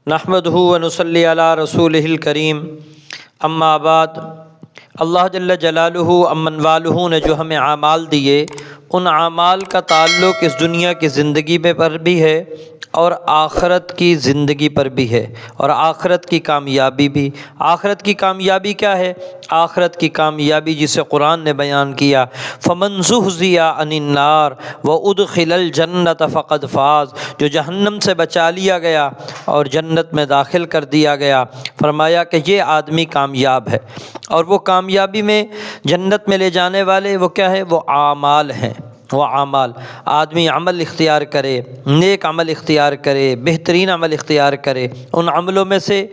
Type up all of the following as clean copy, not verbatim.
نحمدہ ونصلی علی رسولہ الکریم، اما بعد۔ اللہ جل جلالہ امن والہ نے جو ہمیں اعمال دیے، ان اعمال کا تعلق اس دنیا کی زندگی پر بھی ہے اور آخرت کی زندگی پر بھی ہے، اور آخرت کی کامیابی بھی۔ آخرت کی کامیابی کیا ہے؟ آخرت کی کامیابی جسے قرآن نے بیان کیا، فمن زحزح عن النار وادخل الجنۃ فقد فاز، جو جہنم سے بچا لیا گیا اور جنت میں داخل کر دیا گیا، فرمایا کہ یہ آدمی کامیاب ہے۔ اور وہ کامیابی میں جنت میں لے جانے والے وہ کیا ہے؟ وہ اعمال ہیں۔ وہ اعمال، آدمی عمل اختیار کرے، نیک عمل اختیار کرے، بہترین عمل اختیار کرے۔ ان عملوں میں سے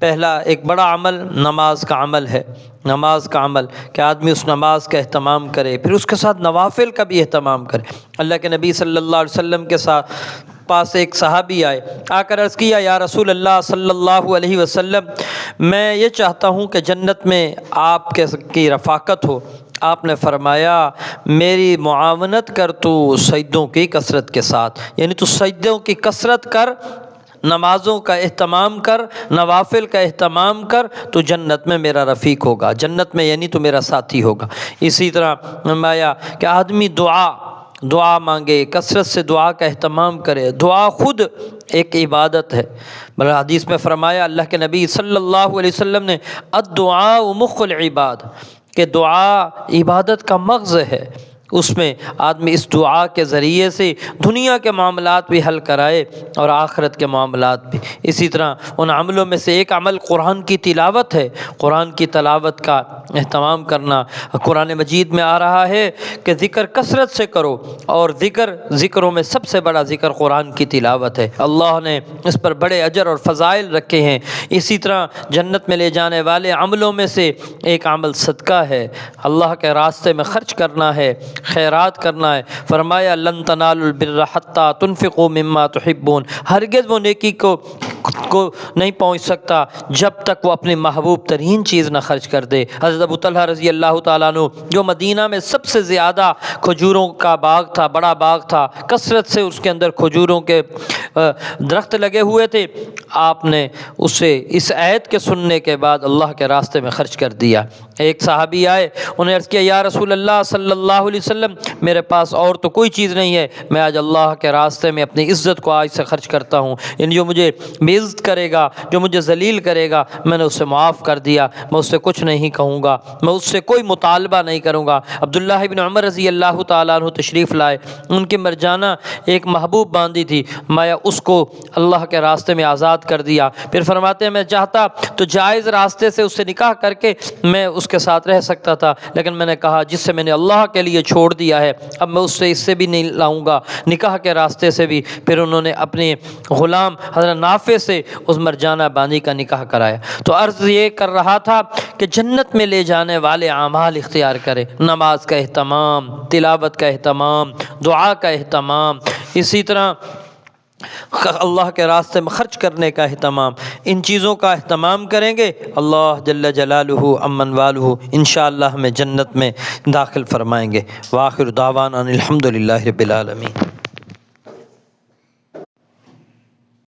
پہلا ایک بڑا عمل نماز کا عمل ہے۔ نماز کا عمل کہ آدمی اس نماز کا اہتمام کرے، پھر اس کے ساتھ نوافل کا بھی اہتمام کرے۔ اللہ کے نبی صلی اللہ علیہ وسلم کے پاس ایک صحابی آئے، آ کر عرض کیا، یا رسول اللہ صلی اللہ علیہ وسلم، میں یہ چاہتا ہوں کہ جنت میں آپ کی رفاقت ہو۔ آپ نے فرمایا، میری معاونت کر تو سجدوں کی کثرت کے ساتھ، یعنی تو سجدوں کی کثرت کر، نمازوں کا اہتمام کر، نوافل کا اہتمام کر، تو جنت میں میرا رفیق ہوگا، جنت میں یعنی تو میرا ساتھی ہوگا۔ اسی طرح فرمایا کہ آدمی دعا مانگے، کثرت سے دعا کا اہتمام کرے۔ دعا خود ایک عبادت ہے۔ بلکہ حدیث میں فرمایا اللہ کے نبی صلی اللہ علیہ وسلم نے، الدعاء مخ العباد، کہ دعا عبادت کا مغز ہے۔ اس میں آدمی اس دعا کے ذریعے سے دنیا کے معاملات بھی حل کرائے اور آخرت کے معاملات بھی۔ اسی طرح ان عملوں میں سے ایک عمل قرآن کی تلاوت ہے۔ قرآن کی تلاوت کا اہتمام کرنا۔ قرآن مجید میں آ رہا ہے کہ ذکر کثرت سے کرو، اور ذکروں میں سب سے بڑا ذکر قرآن کی تلاوت ہے۔ اللہ نے اس پر بڑے اجر اور فضائل رکھے ہیں۔ اسی طرح جنت میں لے جانے والے عملوں میں سے ایک عمل صدقہ ہے، اللہ کے راستے میں خرچ کرنا ہے، خیرات کرنا ہے۔ فرمایا، لن تنالوا البر حتی تنفقوا مما تحبون، ہرگز وہ نیکی کو نہیں پہنچ سکتا جب تک وہ اپنی محبوب ترین چیز نہ خرچ کر دے۔ حضرت ابو طلحہ رضی اللہ تعالیٰ عنہ، جو مدینہ میں سب سے زیادہ کھجوروں کا باغ تھا، بڑا باغ تھا، کثرت سے اس کے اندر کھجوروں کے درخت لگے ہوئے تھے، آپ نے اسے اس آیت کے سننے کے بعد اللہ کے راستے میں خرچ کر دیا۔ ایک صحابی آئے، انہیں عرض کیا، یا رسول اللہ صلی اللہ علیہ وسلم، میرے پاس اور تو کوئی چیز نہیں ہے، میں آج اللہ کے راستے میں اپنی عزت کو آج سے خرچ کرتا ہوں، یعنی جو مجھے بے عزت کرے گا، جو مجھے ذلیل کرے گا، میں نے اسے معاف کر دیا، میں اس سے کچھ نہیں کہوں گا، میں اس سے کوئی مطالبہ نہیں کروں گا۔ عبداللہ بن عمر رضی اللہ تعالیٰ عنہ تشریف لائے، ان کی مرجانہ ایک محبوب باندھی تھی، میں اس کو اللہ کے راستے میں آزاد کر دیا۔ پھر فرماتے ہیں، میں چاہتا تو جائز راستے سے اس سے نکاح کر کے میں اس کے ساتھ رہ سکتا تھا، لیکن میں نے کہا جس سے میں نے اللہ کے لیے چھوڑ دیا ہے، اب میں اس سے بھی نہیں لاؤں گا، نکاح کے راستے سے بھی۔ پھر انہوں نے اپنے غلام حضرت نافع سے اس مرجانہ باندھی کا نکاح کرایا۔ تو عرض یہ کر رہا تھا کہ جنت میں لے جانے والے اعمال اختیار کرے، نماز کا اہتمام، تلاوت کا اہتمام، دعا کا اہتمام، اسی طرح اللہ کے راستے میں خرچ کرنے کا اہتمام۔ ان چیزوں کا اہتمام کریں گے، اللہ جل جلالہ امن والہ انشاءاللہ ہمیں جنت میں داخل فرمائیں گے۔ وآخر دعوانا الحمد للہ رب العالمین۔